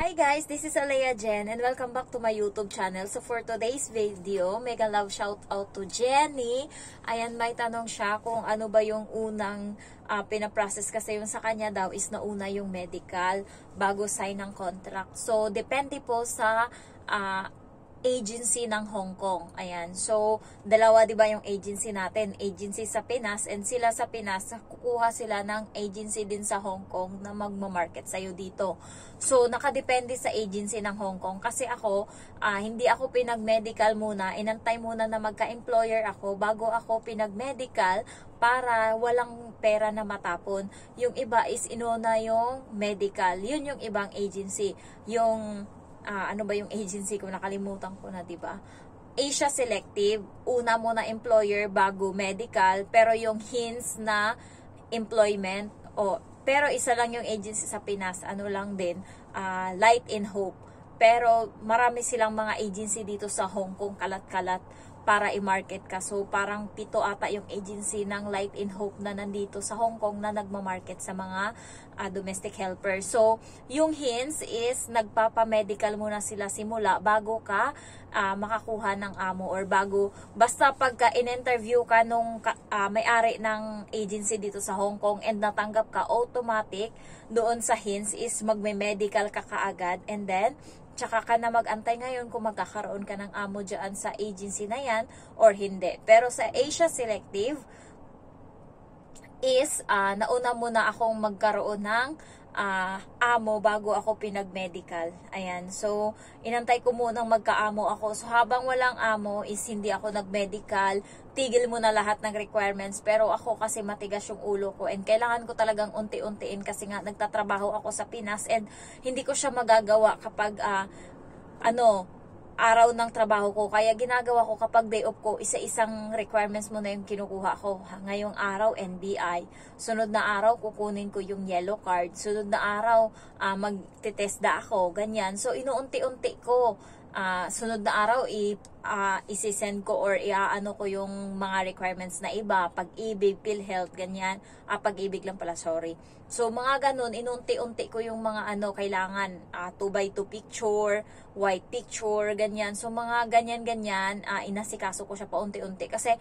Hi guys, this is Alea Jen and welcome back to my YouTube channel. So for today's video, mega love shout out to Jenny. Ayan, may tanong siya kung ano ba yung unang pinaprocess kasi yung sa kanya daw is nauna yung medical bago sign ng contract. So depende po sa agency ng Hong Kong. Ayan. So, dalawa 'di ba yung agency natin? Agency sa Pinas and sila sa Pinas, kukuha sila ng agency din sa Hong Kong na magma-market sa iyo dito. So, nakadepende sa agency ng Hong Kong kasi ako hindi ako pinag-medical muna, inantay muna na magka-employer ako bago ako pinag-medical para walang pera na matapon. Yung iba is inuna yung medical. Yun yung ibang agency. Yung ano ba yung agency ko, nakalimutan ko na, 'di ba? Asia Selective, una muna employer bago medical, pero yung hints na employment pero isa lang yung agency sa Pinas, ano lang din, Light in Hope. Pero marami silang mga agency dito sa Hong Kong, kalat-kalat para i-market ka. So parang 7 ata yung agency ng Light in Hope na nandito sa Hong Kong na nagma-market sa mga domestic helper. So yung hints is nagpapa-medical muna sila simula bago ka makakuha ng amo or bago, basta pagka in-interview ka nung may-ari ng agency dito sa Hong Kong and natanggap ka, automatic doon sa hints is magme-medical ka kaagad and then tsaka ka na mag-antay ngayon kung magkakaroon ka ng amo dyan sa agency na yan or hindi. Pero sa Asia Selective is nauna muna akong magkaroon ng amo bago ako pinag-medical. Ayan. So, inantay ko munang magka-amo ako. So, habang walang amo is hindi ako nag-medical. Tigil mo na lahat ng requirements. Pero ako kasi matigas yung ulo ko and kailangan ko talagang unti-untiin kasi nga nagtatrabaho ako sa Pinas and hindi ko siya magagawa kapag araw ng trabaho ko. Kaya ginagawa ko kapag day off ko, isa-isang requirements mo na yung kinukuha ko. Ngayong araw, NBI. Sunod na araw, kukunin ko yung yellow card. Sunod na araw, magtitesda ako. Ganyan. So, inuunti-unti ko. Sunod na araw, isisend ko or iaano ko yung mga requirements na iba. Pag-ibig, PhilHealth, ganyan. Pag-ibig lang pala, sorry. So, mga ganun, inunti-unti ko yung mga kailangan. 2x2 picture, white picture, ganyan. So, mga ganyan-ganyan, inasikaso ko siya paunti-unti. Kasi,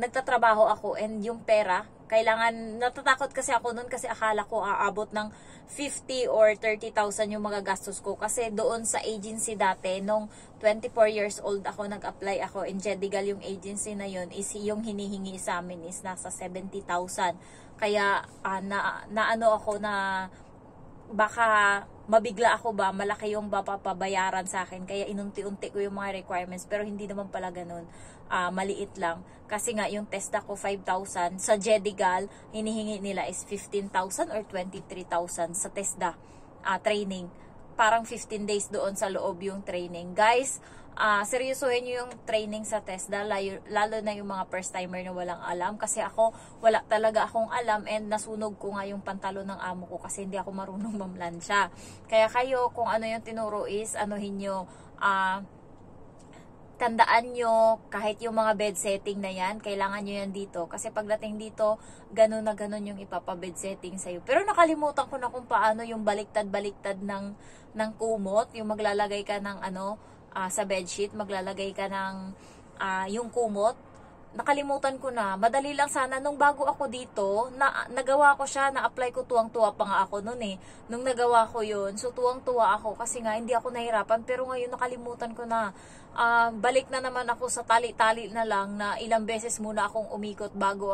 nagtatrabaho ako and yung pera, kailangan, natatakot kasi ako nun kasi akala ko aabot ng 50 or 30,000 yung mga gastos ko. Kasi doon sa agency dati, nung 24 years old ako, nag-apply ako in Jedigal, yung agency na yun, is yung hinihingi sa amin is nasa 70,000. Kaya, naano ako na baka mabigla ako ba, malaki yung papabayaran sa akin. Kaya inunti-unti ko yung mga requirements. Pero hindi naman pala ganun. Maliit lang. Kasi nga yung test ako 5,000. Sa Jedigal, hinihingi nila is 15,000 or 23,000 sa TESDA training. Parang 15 days doon sa loob yung training. Guys, seryosohin nyo yung training sa TESDA, lalo na yung mga first timer na walang alam. Kasi ako, wala talaga akong alam and nasunog ko nga yung pantalon ng amo ko kasi hindi ako marunong mamlansya. Kaya kayo, kung ano yung tinuro is, anuhin nyo, tandaan nyo, kahit yung mga bed setting na yan, kailangan nyo yan dito. Kasi pagdating dito, ganun na ganun yung ipapabed setting sa'yo. Pero nakalimutan ko na kung paano yung baliktad-baliktad ng kumot, yung maglalagay ka ng sa bedsheet, maglalagay ka ng yung kumot. Nakalimutan ko na. Madali lang sana. Nung bago ako dito, nagawa ko siya, na-apply ko, tuwang-tuwa pa nga ako noon eh. Nung nagawa ko yun, so tuwang-tuwa ako kasi nga hindi ako nahirapan. Pero ngayon nakalimutan ko na. Balik na naman ako sa tali-tali na lang na ilang beses muna akong umikot bago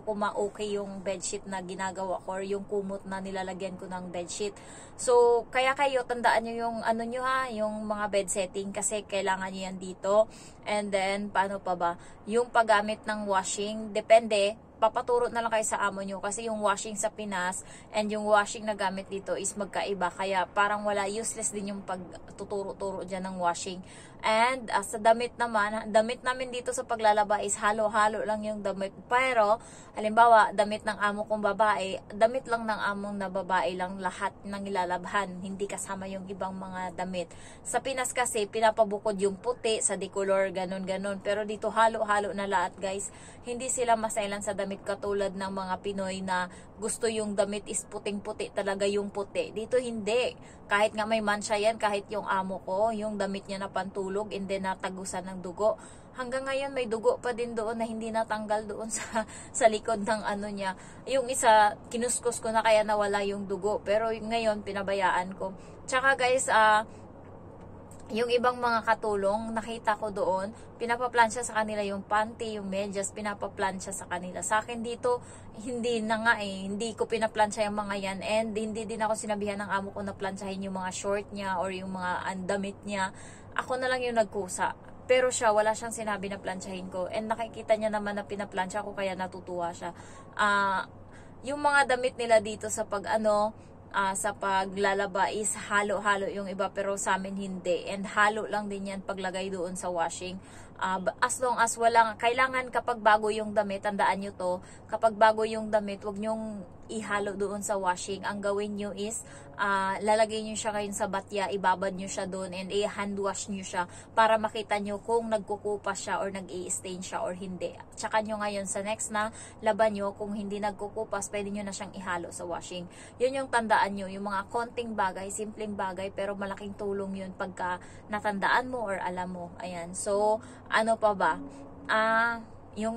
ko ma-okay yung bedsheet na ginagawa ko or yung kumot na nilalagyan ko ng bedsheet. So, kaya kayo, tandaan nyo yung nyo yung mga bed setting kasi kailangan nyo yan dito. And then, paano pa ba? Yung paggamit ng washing, depende. Papaturo na lang kayo sa amo nyo kasi yung washing sa Pinas and yung washing na gamit dito is magkaiba. Kaya parang useless din yung pagtuturo-turo dyan ng washing. And sa damit namin dito sa paglalaba is halo-halo lang yung damit. Pero, halimbawa, damit ng amo kong babae, damit lang ng among na babae lang lahat ng ilalabhan. Hindi kasama yung ibang mga damit. Sa Pinas kasi, pinapabukod yung puti sa decolor, ganun-ganun. Pero dito halo-halo na lahat, guys. Hindi sila masailan sa damit damit katulad ng mga Pinoy na gusto yung damit is puting-puti talaga yung puti. Dito hindi. Kahit nga may mancha yan, kahit yung amo ko, yung damit niya na pantulog and then natagusan ng dugo. Hanggang ngayon may dugo pa din doon na hindi natanggal doon sa likod ng ano niya. Yung isa, kinuskus ko na kaya nawala yung dugo. Pero ngayon, pinabayaan ko. Tsaka guys, yung ibang mga katulong, nakita ko doon, pinapaplansya sa kanila yung panty, yung medyas, pinapaplansya sa kanila. Sa akin dito, hindi na nga hindi ko pinaplansya yung mga yan. And hindi din ako sinabihan ng amo ko na plansyahin yung mga short niya or yung mga andamit niya. Ako na lang yung nagkusa. Pero siya, wala siyang sinabi na plansyahin ko. And nakikita niya naman na pinaplansya ko, kaya natutuwa siya. Yung mga damit nila dito sa sa paglalaba is halo-halo yung iba, pero sa amin hindi. And halo lang din yan paglagay doon sa washing. As long as kailangan kapag bago yung damit, tandaan nyo to, kapag bago yung damit, wag nyong ihalo doon sa washing. Ang gawin nyo is, lalagay nyo siya ngayon sa batya, ibabad nyo siya doon, and i-hand wash nyo siya para makita nyo kung nagkukupas siya or nag-i-stain siya or hindi. Tsaka nyo ngayon sa next na laban nyo, kung hindi nagkukupas, pwede nyo na siyang ihalo sa washing. Yun yung tandaan nyo, yung mga konting bagay, simpleng bagay, pero malaking tulong yun pagka natandaan mo or alam mo. Ayan. So, ano pa ba? Yung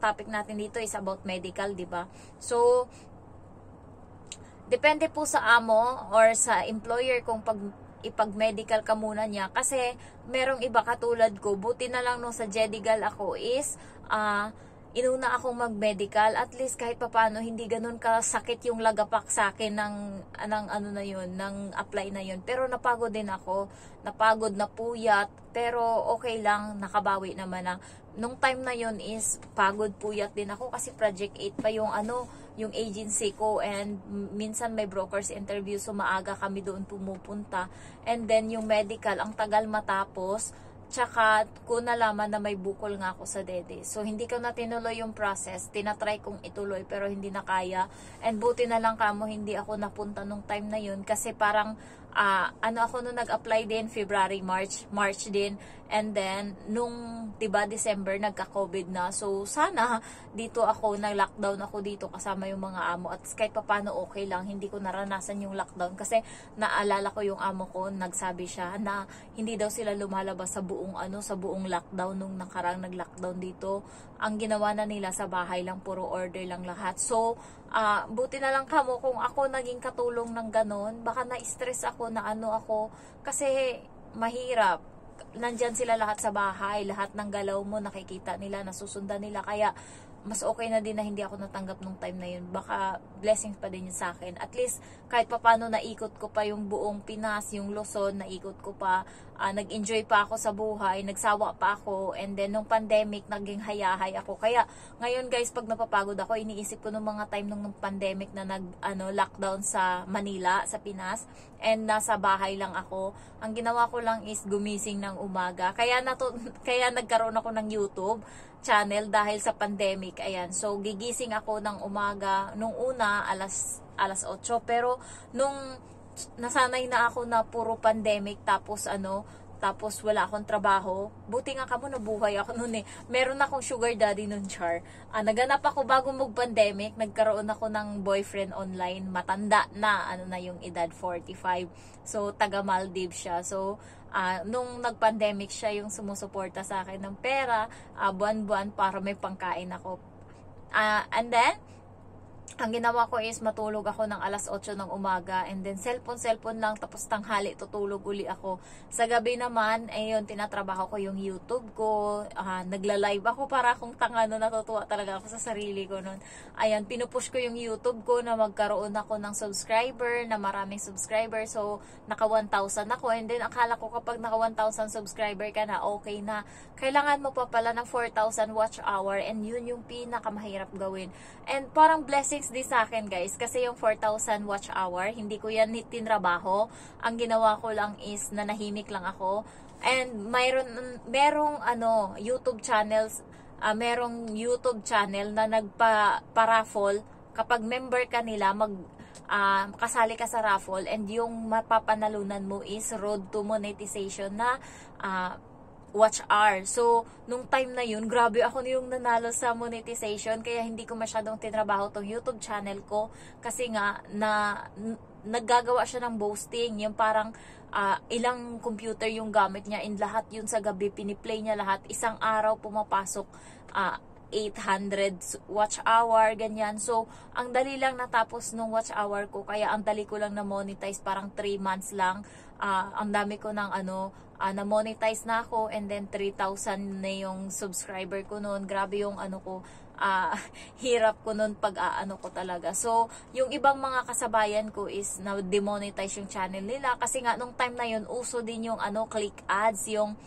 topic natin dito is about medical, di ba? So, depende po sa amo or sa employer kung ipag-medical ka muna niya. Kasi, merong iba katulad ko, buti na lang nung sa Jedigal ako is, inuna akong mag-medical. At least kahit papaano, hindi ganun kasakit yung lagapak sa akin ng ano na yun, ng apply na yun. Pero napagod din ako, napagod, napuyat, pero okay lang, nakabawi naman na. Nung time na yun is, pagod, puyat din ako kasi Project 8 pa yung yung agency ko, and minsan may brokers interview, so maaga kami doon pumupunta. And then yung medical, ang tagal matapos, tsaka ko nalaman na may bukol nga ako sa dede. So hindi ko na tinuloy yung process, tinatry kong ituloy pero hindi na kaya. And buti na lang kamo hindi ako napunta nung time na yun kasi parang ako nung nag-apply din February, March din. And then, nung, diba, December, nagka-COVID na. So, sana, dito ako, nag-lockdown ako dito kasama yung mga amo. At kahit pa paano okay lang, hindi ko naranasan yung lockdown. Kasi, naalala ko yung amo ko, nagsabi siya na hindi daw sila lumalabas sa buong lockdown nung nakarang nag-lockdown dito. Ang ginawa na nila sa bahay lang, puro order lang lahat. So, buti na lang kamo kung ako naging katulong ng ganon. Baka na-stress ako na ako. Kasi, mahirap. Nandyan sila lahat sa bahay, lahat ng galaw mo nakikita nila, nasusundan nila, kaya mas okay na din na hindi ako natanggap nung time na yun. Baka blessings pa din yun sa akin. At least, kahit pa paano naikot ko pa yung buong Pinas, yung Luzon, naikot ko pa. Nag-enjoy pa ako sa buhay, nagsawa pa ako. And then, nung pandemic, naging hayahay ako. Kaya, ngayon guys, pag napapagod ako, iniisip ko nung mga time nung pandemic na lockdown sa Manila, sa Pinas. And nasa bahay lang ako. Ang ginawa ko lang is gumising ng umaga. Kaya nagkaroon ako ng YouTube channel dahil sa pandemic. Ayan. So, gigising ako ng umaga. Nung una, alas 8. Pero, nung nasanay na ako na puro pandemic, tapos wala akong trabaho. Buti nga kamo nabuhay ako noon eh. Meron akong sugar daddy nun, char. Naganap ako bago mag-pandemic. Nagkaroon ako ng boyfriend online. Matanda na. Na yung edad 45. So, taga Maldives siya. So, nung nag-pandemic siya yung sumusuporta sa akin ng pera, buwan-buwan para may pangkain ako. And then, ang ginawa ko is matulog ako ng alas 8 ng umaga, and then cellphone lang, tapos tanghali tutulog uli ako. Sa gabi naman, ayun, tinatrabaho ko yung YouTube ko, nagla-live ako para akong tanga, natutuwa talaga ako sa sarili ko nun. Ayan, pinupush ko yung YouTube ko na magkaroon ako ng subscriber, na maraming subscriber, so naka 1,000 ako, and then akala ko kapag naka 1,000 subscriber ka na, okay na. Kailangan mo pa pala ng 4,000 watch hour, and yun yung pinakamahirap gawin. And parang blessings di sa akin guys, kasi yung 4,000 watch hour, hindi ko yan tinrabaho. Ang ginawa ko lang is nanahimik lang ako. And merong YouTube channels, merong YouTube channel na nagpa-raffle. Kapag member ka nila, kasali ka sa raffle, and yung mapapanalunan mo is road to monetization na watch hour. So, nung time na yun, grabe ako yung nanalo sa monetization, kaya hindi ko masyadong tinrabaho tong YouTube channel ko, kasi nga, naggagawa siya ng boasting, yung parang, ilang computer yung gamit niya, in lahat yun sa gabi, piniplay niya lahat, isang araw pumapasok, 800 watch hour, ganyan. So, ang dali lang natapos nung watch hour ko, kaya ang dali ko lang na monetize, parang 3 months lang. Ang dami ko ng na-monetize na ako, and then 3,000 na yung subscriber ko noon. Grabe yung ko, hirap ko noon pag ko talaga. So, yung ibang mga kasabayan ko is na-demonetize yung channel nila, kasi nga nung time na yun, uso din yung click ads, yung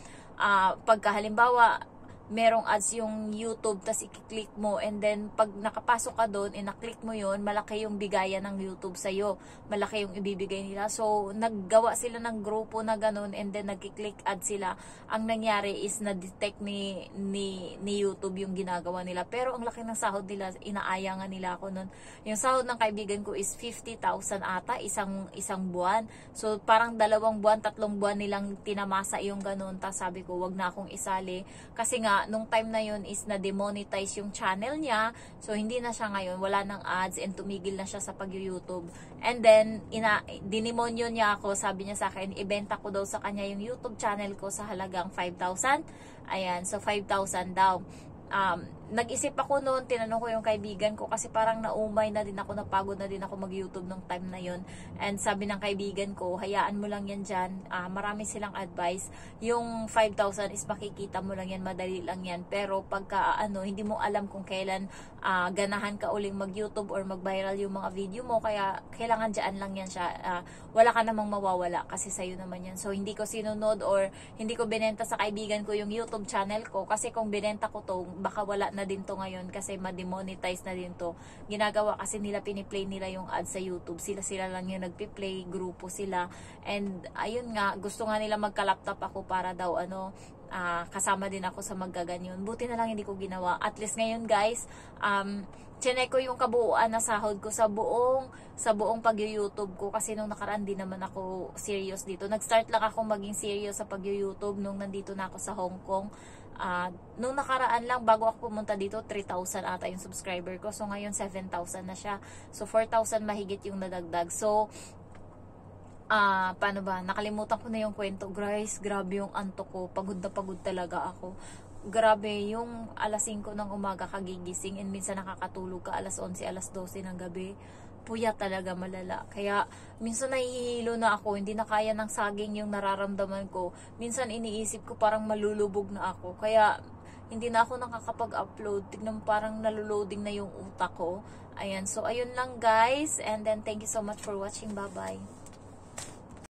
pagka halimbawa, merong ads yung YouTube, tas i-click mo, and then pag nakapasok ka doon, ina-click mo yon, malaki yung bigayan ng YouTube sa'yo, malaki yung ibibigay nila. So, naggawa sila ng grupo na ganun, and then nag-click ad sila. Ang nangyari is na-detect ni YouTube yung ginagawa nila. Pero ang laki ng sahod nila, inaaya nga nila ako nun. Yung sahod ng kaibigan ko is 50,000 ata, isang buwan. So, parang 2 buwan, 3 buwan nilang tinamasa yung ganun. Tas sabi ko, wag na akong isali. Kasi nga, nung time na yun is na-demonetize yung channel niya. So, hindi na siya ngayon. Wala ng ads, and tumigil na siya sa pag-YouTube. And then, dinimonyo niya ako. Sabi niya sa akin, ibenta ko daw sa kanya yung YouTube channel ko sa halagang 5,000. Ayan, so 5,000 daw. Nag-isip ako noon, tinanong ko yung kaibigan ko, kasi parang naumay na din ako, napagod na din ako mag-YouTube nung time na yun. And sabi ng kaibigan ko, hayaan mo lang yan dyan, marami silang advice. Yung 5,000 is makikita mo lang yan, madali lang yan. Pero pagka hindi mo alam kung kailan ganahan ka uling mag-YouTube or mag-viral yung mga video mo, kaya kailangan dyan lang yan siya. Wala ka namang mawawala kasi sa'yo naman yan. So, hindi ko sinunod or hindi ko binenta sa kaibigan ko yung YouTube channel ko, kasi kung binenta ko to, baka wala na din to ngayon, kasi ma-demonetize na din to. Ginagawa kasi nila, piniplay nila yung ads sa YouTube. Sila lang yung nagpi-play, grupo sila. And ayun nga, gusto nga nila magka-laptop ako para daw kasama din ako sa maggaganyon. Buti na lang hindi ko ginawa. At least ngayon guys, chinek ko yung kabuuan na sahod ko sa buong pag-YouTube ko, kasi nung nakaraan din naman ako serious dito. Nag-start lang ako maging serious sa pag-YouTube nung nandito na ako sa Hong Kong. Nung nakaraan lang, bago ako pumunta dito, 3,000 ata yung subscriber ko. So, ngayon 7,000 na siya. So, 4,000 mahigit yung nadagdag. So, paano ba? Nakalimutan ko na yung kwento. Guys, grabe yung antok ko. Pagod na pagod talaga ako. Grabe, yung alas 5 ng umaga kagigising, and minsan nakakatulog ka alas 11, alas 12 ng gabi. Puya talaga, malala. Kaya minsan nahihilo na ako, hindi na kaya ng saging yung nararamdaman ko. Minsan iniisip ko parang malulubog na ako. Kaya hindi na ako nakakapag-upload. Tignan, parang naloloading na yung utak ko. Ayan, so ayun lang guys. And then thank you so much for watching. Bye-bye.